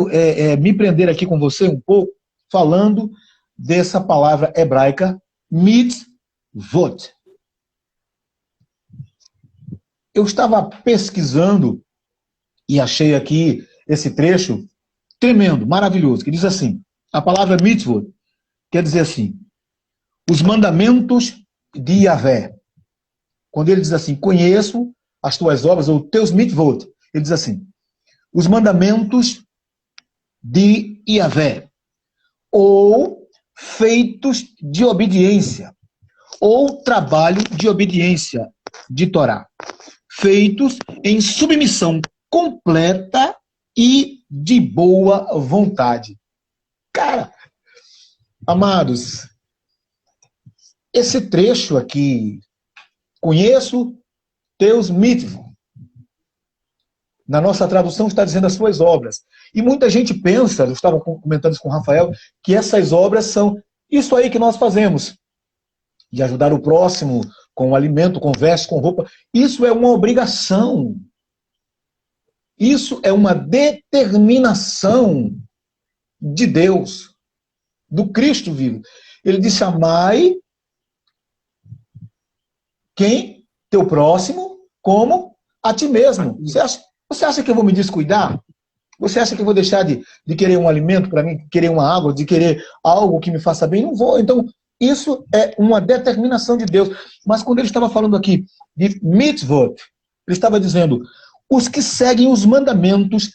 C: me prender aqui com você um pouco, falando dessa palavra hebraica, mitzvot. Eu estava pesquisando e achei aqui esse trecho tremendo, maravilhoso, que diz assim, a palavra mitzvot quer dizer assim, os mandamentos de Yahvé. Quando ele diz assim, conheço as tuas obras, ou teus mitzvot, ele diz assim, os mandamentos de Yahvé, ou feitos de obediência, ou trabalho de obediência de Torá, feitos em submissão completa e de boa vontade. Cara, amados, esse trecho aqui, conheço teus mitzvot, na nossa tradução está dizendo as suas obras. E muita gente pensa, eu estava comentando isso com o Rafael, que essas obras são isso aí que nós fazemos. De ajudar o próximo com alimento, com veste, com roupa. Isso é uma obrigação. Isso é uma determinação de Deus, do Cristo vivo. Ele disse, amai quem? Teu próximo, como a ti mesmo. Você acha que eu vou me descuidar? Você acha que eu vou deixar de querer um alimento para mim, de querer uma água, de querer algo que me faça bem? Não vou. Então, isso é uma determinação de Deus. Mas quando ele estava falando aqui de mitzvot, ele estava dizendo, os que seguem os mandamentos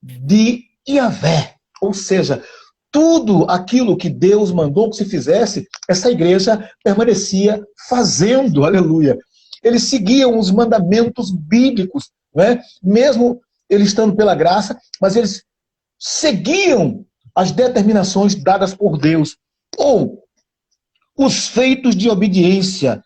C: de Yahvé. Ou seja, tudo aquilo que Deus mandou que se fizesse, essa igreja permanecia fazendo, aleluia. Eles seguiam os mandamentos bíblicos, né? Mesmo eles estando pela graça, mas eles seguiam as determinações dadas por Deus. Ou os feitos de obediência,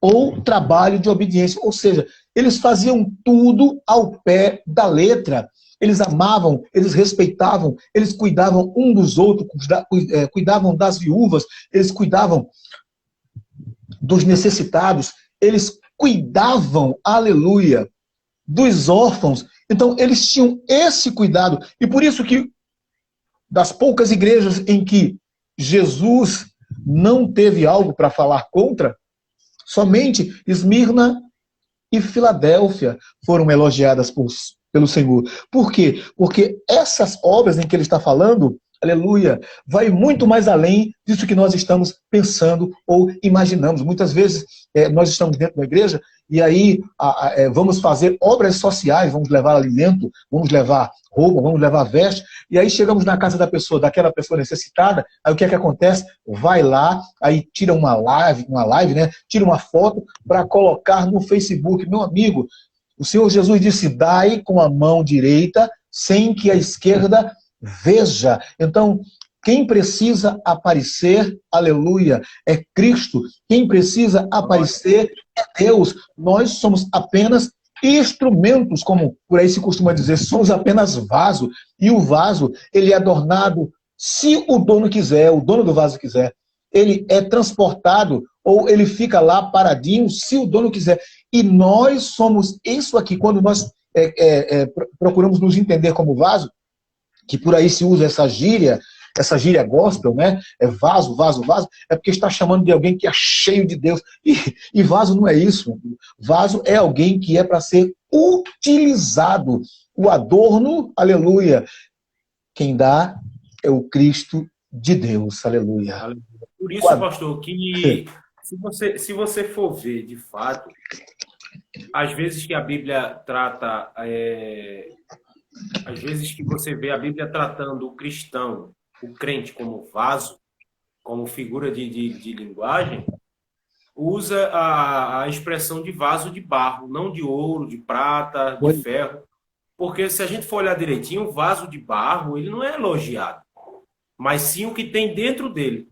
C: ou trabalho de obediência. Ou seja, eles faziam tudo ao pé da letra. Eles amavam, eles respeitavam, eles cuidavam um dos outros, cuidavam das viúvas, eles cuidavam dos necessitados, eles cuidavam, aleluia, dos órfãos. Então, eles tinham esse cuidado. E por isso que das poucas igrejas em que Jesus não teve algo para falar contra, somente Esmirna e Filadélfia foram elogiadas pelo Senhor. Por quê? Porque essas obras em que ele está falando, aleluia, vai muito mais além disso que nós estamos pensando ou imaginamos. Muitas vezes nós estamos dentro da igreja e aí vamos fazer obras sociais, vamos levar alimento, vamos levar roupa, vamos levar veste, e aí chegamos na casa da pessoa, daquela pessoa necessitada, aí o que é que acontece? Vai lá, aí tira uma live, né? Tira uma foto para colocar no Facebook. Meu amigo, o Senhor Jesus disse, dai com a mão direita, sem que a esquerda veja. Então, quem precisa aparecer, aleluia, é Cristo. Quem precisa aparecer é Deus. Nós somos apenas instrumentos, como por aí se costuma dizer, somos apenas vaso. E o vaso, ele é adornado, se o dono quiser, o dono do vaso quiser. Ele é transportado ou ele fica lá paradinho, se o dono quiser. E nós somos isso aqui, quando nós procuramos nos entender como vaso, que por aí se usa essa gíria gospel, né? É vaso, vaso, vaso, é porque está chamando de alguém que é cheio de Deus. E vaso não é isso. Vaso é alguém que é para ser utilizado. O adorno, aleluia, quem dá é o Cristo de Deus, aleluia.
A: Por isso, pastor, que se você for ver, de fato, às vezes que a Bíblia trata, às vezes que você vê a Bíblia tratando o cristão, o crente como vaso, como figura de linguagem, usa a expressão de vaso de barro, não de ouro, de prata, de ferro. Porque se a gente for olhar direitinho, o vaso de barro, ele não é elogiado, mas sim o que tem dentro dele.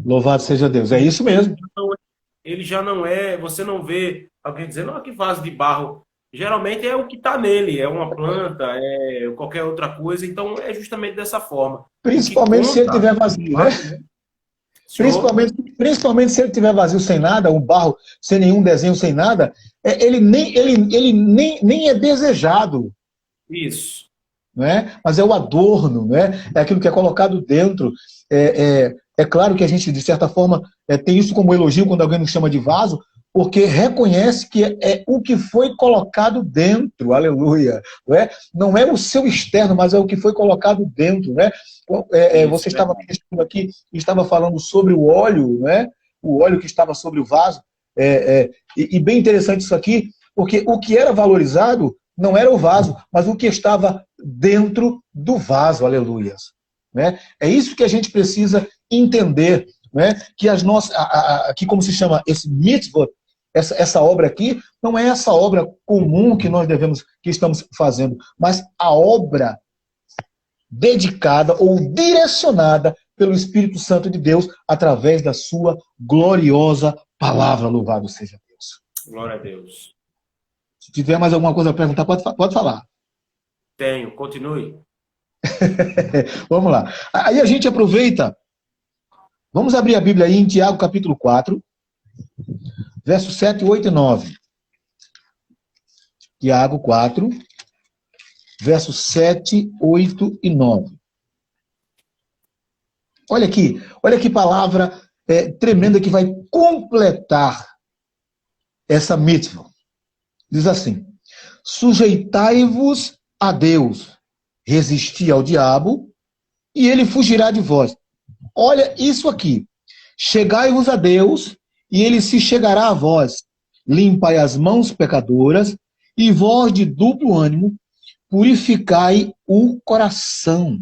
C: Louvado seja Deus, é isso mesmo.
A: Ele já não é, você não vê alguém dizendo, que vaso de barro. Geralmente é o que está nele, é uma planta, é qualquer outra coisa, então é justamente dessa forma.
C: Principalmente se ele estiver vazio, né? Principalmente se ele estiver vazio, sem nada, um barro sem nenhum desenho, sem nada, ele nem é desejado.
A: Isso.
C: Né? Mas é o adorno, né? É aquilo que é colocado dentro. É claro que a gente, de certa forma, tem isso como elogio quando alguém nos chama de vaso, porque reconhece que é o que foi colocado dentro, aleluia. Não é o seu externo, mas é o que foi colocado dentro. Né? Você estava ministrando aqui e estava falando sobre o óleo, né? O óleo que estava sobre o vaso. E bem interessante isso aqui, porque o que era valorizado não era o vaso, mas o que estava dentro do vaso, aleluias. Né? É isso que a gente precisa entender, né? Que as nossas, aqui como se chama esse mitzvot, essa obra aqui, não é essa obra comum que nós que estamos fazendo, mas a obra dedicada ou direcionada pelo Espírito Santo de Deus através da sua gloriosa palavra. Louvado seja Deus.
A: Glória a Deus.
C: Se tiver mais alguma coisa a perguntar, pode falar.
A: Tenho, continue.
C: Vamos lá. Aí a gente aproveita. Vamos abrir a Bíblia aí em Tiago, capítulo 4, versos 7, 8 e 9. Tiago 4, versos 7, 8 e 9. Olha que palavra tremenda que vai completar essa mitzvah. Diz assim: sujeitai-vos a Deus, resisti ao diabo, e ele fugirá de vós. Olha isso aqui. Chegai-vos a Deus, e ele se chegará a vós. Limpai as mãos pecadoras, e vós de duplo ânimo, purificai o coração.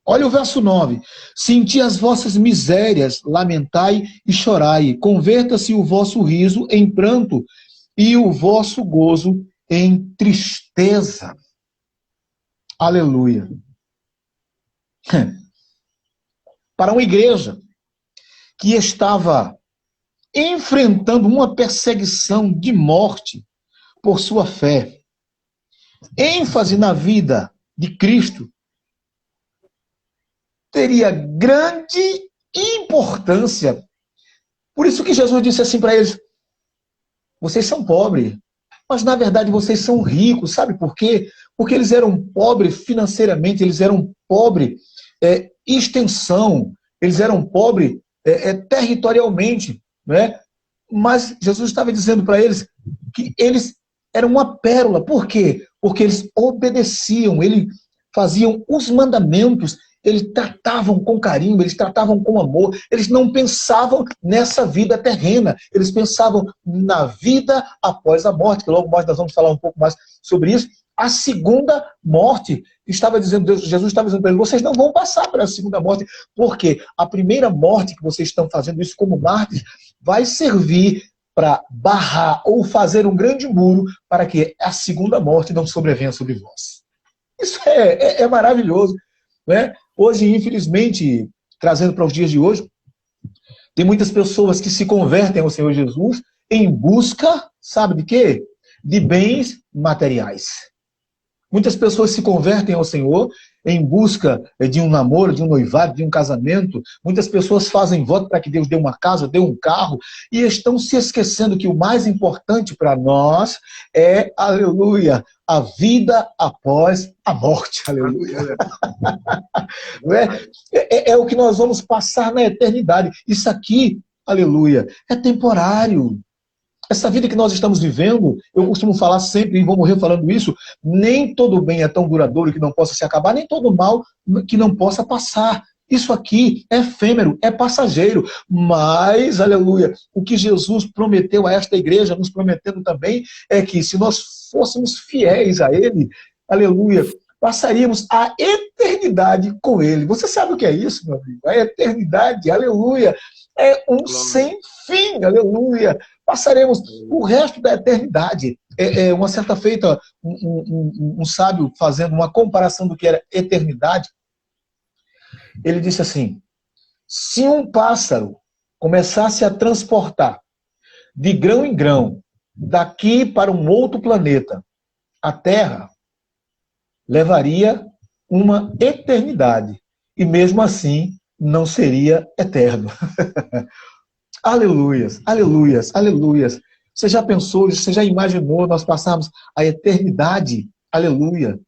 C: Olha o verso 9. Senti as vossas misérias, lamentai e chorai. Converta-se o vosso riso em pranto, e o vosso gozo em tristeza. Aleluia. Para uma igreja que estava enfrentando uma perseguição de morte por sua fé, ênfase na vida de Cristo teria grande importância. Por isso que Jesus disse assim para eles: vocês são pobres, mas na verdade vocês são ricos. Sabe por quê? Porque eles eram pobres financeiramente, eles eram pobres extensão, eles eram pobres territorialmente, né? Mas Jesus estava dizendo para eles que eles eram uma pérola. Por quê? Porque eles obedeciam, eles faziam os mandamentos, eles tratavam com carinho, eles tratavam com amor, eles não pensavam nessa vida terrena, eles pensavam na vida após a morte, que logo mais nós vamos falar um pouco mais sobre isso. A segunda morte, Jesus estava dizendo para eles, vocês não vão passar para a segunda morte, porque a primeira morte que vocês estão fazendo isso como mártires vai servir para barrar ou fazer um grande muro para que a segunda morte não sobrevenha sobre vós. Isso é maravilhoso, né? Hoje, infelizmente, trazendo para os dias de hoje, tem muitas pessoas que se convertem ao Senhor Jesus em busca, sabe de quê? De bens materiais. Muitas pessoas se convertem ao Senhor em busca de um namoro, de um noivado, de um casamento. Muitas pessoas fazem voto para que Deus dê uma casa, dê um carro, e estão se esquecendo que o mais importante para nós é, aleluia, a vida após a morte. Aleluia. É o que nós vamos passar na eternidade. Isso aqui, aleluia, é temporário. Essa vida que nós estamos vivendo, eu costumo falar sempre, e vou morrer falando isso, nem todo bem é tão duradouro que não possa se acabar, nem todo mal que não possa passar. Isso aqui é efêmero, é passageiro, mas, aleluia, o que Jesus prometeu a esta igreja, nos prometendo também, é que se nós fôssemos fiéis a Ele, aleluia, passaríamos a eternidade com Ele. Você sabe o que é isso, meu amigo? A eternidade, aleluia, é um sem fim, aleluia. Passaremos o resto da eternidade. Uma certa feita, um sábio fazendo uma comparação do que era eternidade, ele disse assim, se um pássaro começasse a transportar de grão em grão, daqui para um outro planeta, a Terra levaria uma eternidade. E mesmo assim, não seria eterno. Aleluias, aleluias, aleluias. Você já pensou, você já imaginou nós passarmos a eternidade, aleluia,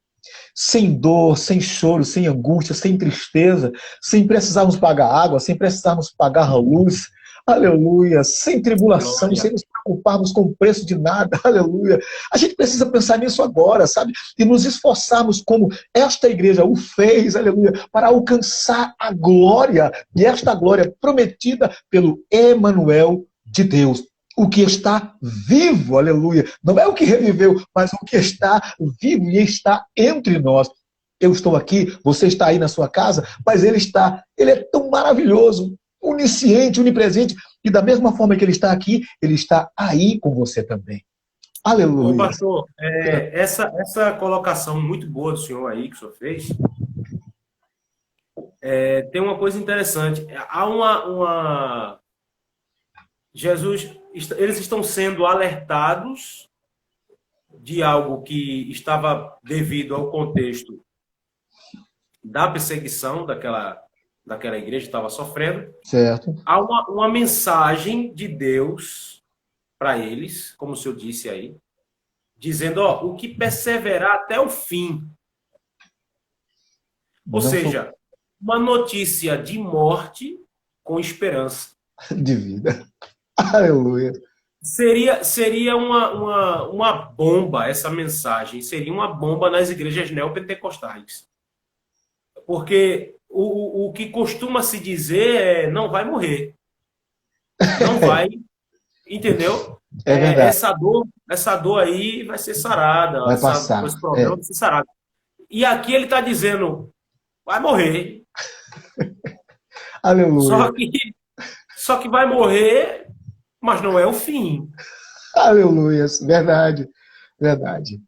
C: sem dor, sem choro, sem angústia, sem tristeza, sem precisarmos pagar água, sem precisarmos pagar a luz, aleluia, sem tribulação, glória, sem nos preocuparmos com o preço de nada, aleluia. A gente precisa pensar nisso agora, sabe? E nos esforçarmos como esta igreja o fez, aleluia, para alcançar a glória, e esta glória prometida pelo Emanuel de Deus. O que está vivo, aleluia. Não é o que reviveu, mas o que está vivo e está entre nós. Eu estou aqui, você está aí na sua casa, mas ele é tão maravilhoso, onisciente, onipresente, e da mesma forma que ele está aqui, ele está aí com você também. Aleluia.
A: Ô, pastor, essa colocação muito boa do senhor aí, que o senhor fez, tem uma coisa interessante. Há Jesus, eles estão sendo alertados de algo que estava devido ao contexto da perseguição daquela igreja que estava sofrendo.
C: Certo.
A: Há uma mensagem de Deus para eles, como o senhor disse aí, dizendo, o que perseverar até o fim. Ou seja, uma notícia de morte com esperança.
C: De vida. Aleluia.
A: Seria uma bomba essa mensagem, seria uma bomba nas igrejas neopentecostais. Porque o que costuma se dizer é não vai morrer. Não vai, entendeu?
C: É verdade.
A: Essa dor aí vai ser sarada.
C: Vai passar.
A: Esse problema vai ser sarado. E aqui ele está dizendo, vai morrer.
C: Aleluia.
A: Só que vai morrer, mas não é o fim.
C: Aleluia. Verdade. Verdade.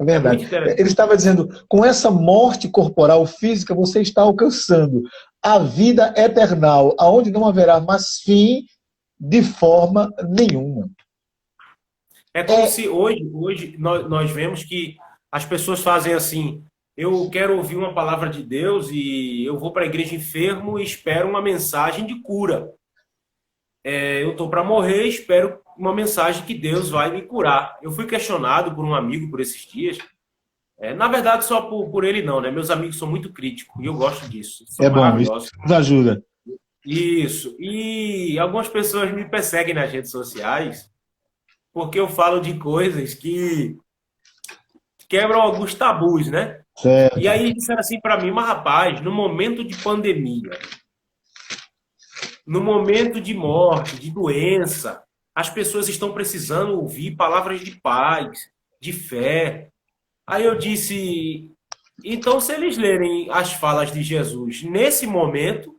C: É verdade. Ele estava dizendo, com essa morte corporal física, você está alcançando a vida eternal, aonde não haverá mais fim de forma nenhuma.
A: É como se hoje nós vemos que as pessoas fazem assim, eu quero ouvir uma palavra de Deus e eu vou para a igreja enfermo e espero uma mensagem de cura. Eu estou para morrer e espero uma mensagem que Deus vai me curar. Eu fui questionado por um amigo por esses dias Na verdade, só por ele não, né? Meus amigos são muito críticos e eu gosto disso. São
C: É bom, isso
A: maravilhosos.
C: nos ajuda.
A: Isso. E algumas pessoas me perseguem nas redes sociais porque eu falo de coisas que quebram alguns tabus, né? E
C: Certo.
A: aí disseram assim para mim, mas rapaz, no momento de pandemia, no momento de morte, de doença, as pessoas estão precisando ouvir palavras de paz, de fé. Aí eu disse, então se eles lerem as falas de Jesus nesse momento,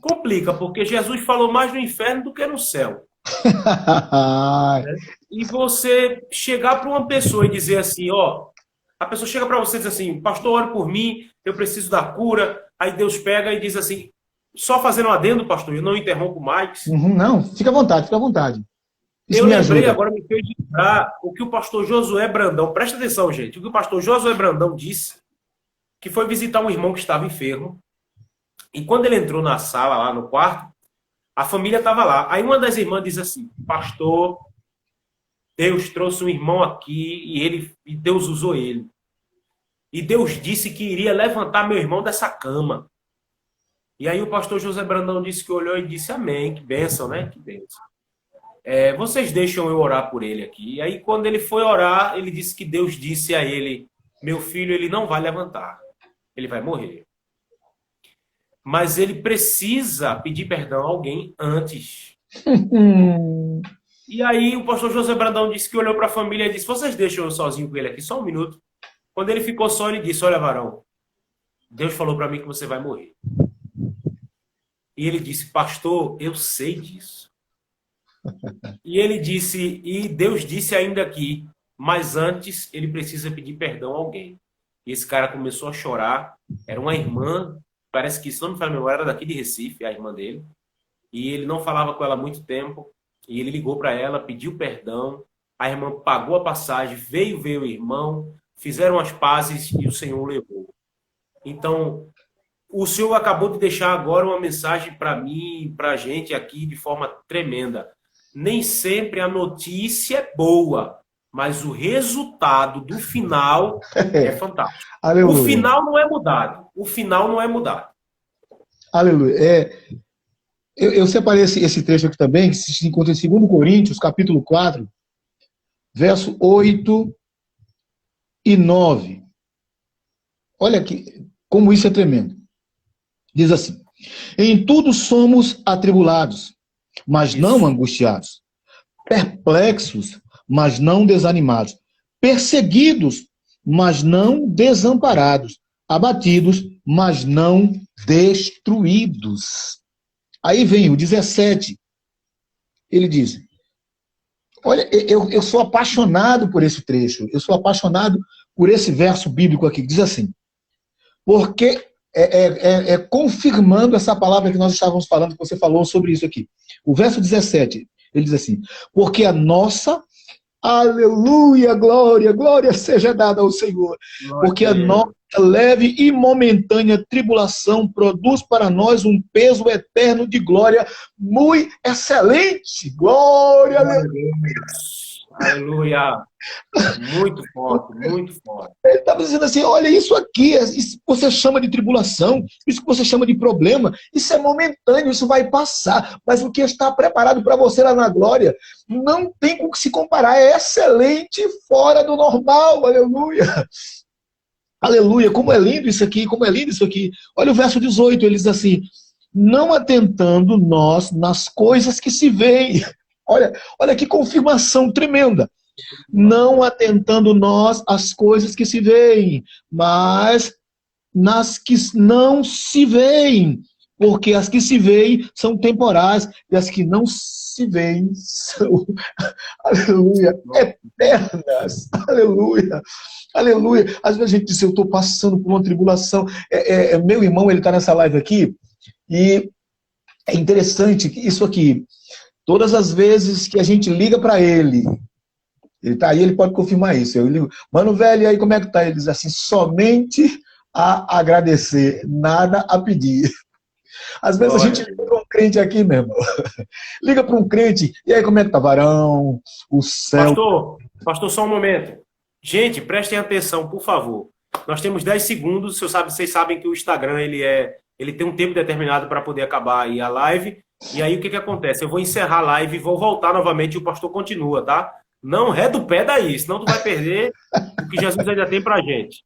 A: complica, porque Jesus falou mais no inferno do que no céu. E você chegar para uma pessoa e dizer assim, ó, a pessoa chega para você e diz assim, pastor, ore por mim, eu preciso da cura. Aí Deus pega e diz assim, só fazendo um adendo, pastor, eu não interrompo mais.
C: Uhum, não, fica à vontade, fica à vontade. Isso
A: Eu
C: me
A: lembrei,
C: ajuda.
A: agora me fez lembrar o que o pastor Josué Brandão, presta atenção, gente, o que o pastor Josué Brandão disse, que foi visitar um irmão que estava enfermo, e quando ele entrou na sala, lá no quarto, a família estava lá. Aí uma das irmãs diz assim, pastor, Deus trouxe um irmão aqui e Deus usou ele. E Deus disse que iria levantar meu irmão dessa cama. E aí o pastor José Brandão disse que olhou e disse, amém, que bênção, né? Que bênção. Vocês deixam eu orar por ele aqui. E aí quando ele foi orar, ele disse que Deus disse a ele, meu filho, ele não vai levantar. Ele vai morrer. Mas ele precisa pedir perdão a alguém antes. E aí o pastor José Brandão disse que olhou para a família e disse, vocês deixam eu sozinho com ele aqui só um minuto. Quando ele ficou só, ele disse, olha, varão, Deus falou para mim que você vai morrer. E ele disse, pastor, eu sei disso. E ele disse, e Deus disse ainda aqui, mas antes ele precisa pedir perdão a alguém. E esse cara começou a chorar. Era uma irmã, parece que, se não me falha a memória, era daqui de Recife, a irmã dele. E ele não falava com ela há muito tempo. E ele ligou para ela, pediu perdão. A irmã pagou a passagem, veio ver o irmão, fizeram as pazes e o Senhor levou. Então, o Senhor acabou de deixar agora uma mensagem para mim, para a gente aqui, de forma tremenda. Nem sempre a notícia é boa, mas o resultado do final é fantástico. O
C: Aleluia.
A: final não é mudado. O final não é mudado.
C: Aleluia. Eu separei esse trecho aqui também, que se encontra em 2 Coríntios, capítulo 4, verso 8 e 9. Olha aqui, como isso é tremendo. Diz assim, em tudo somos atribulados, mas não angustiados, perplexos, mas não desanimados, perseguidos, mas não desamparados, abatidos, mas não destruídos. Aí vem o 17, ele diz, olha, eu sou apaixonado por esse trecho, eu sou apaixonado por esse verso bíblico aqui, que diz assim, porque confirmando essa palavra que nós estávamos falando, que você falou sobre isso aqui. O verso 17, ele diz assim, porque a nossa, aleluia, glória seja dada ao Senhor, porque a nossa leve e momentânea tribulação produz para nós um peso eterno de glória muito excelente. Glória, aleluia.
A: Aleluia. Muito forte, muito forte.
C: Ele estava dizendo assim, olha, isso aqui, isso que você chama de tribulação, isso que você chama de problema, isso é momentâneo, isso vai passar, mas o que está preparado para você lá na glória, não tem com que se comparar, é excelente, fora do normal, aleluia. Aleluia, como é lindo isso aqui, como é lindo isso aqui. Olha o verso 18, ele diz assim, não atentando nós nas coisas que se veem. Olha que confirmação tremenda. Não atentando nós às coisas que se veem, mas nas que não se veem, porque as que se veem são temporais e as que não se veem são, aleluia, eternas, aleluia, aleluia. Às vezes a gente diz, eu estou passando por uma tribulação, meu irmão, ele está nessa live aqui, e é interessante que isso aqui, todas as vezes que a gente liga para ele está aí, ele pode confirmar isso. Eu ligo, mano velho, e aí como é que tá? Ele diz assim, somente a agradecer, nada a pedir. Às vezes a gente liga para um crente aqui, meu irmão. Liga para um crente, e aí como é que tá, varão? O céu...
A: Pastor, só um momento. Gente, prestem atenção, por favor. Nós temos 10 segundos. Vocês sabem que o Instagram ele tem um tempo determinado para poder acabar aí a live. E aí o que que acontece? Eu vou encerrar a live e vou voltar novamente e o pastor continua, tá? Não ré do pé daí, senão tu vai perder o que Jesus ainda tem pra gente.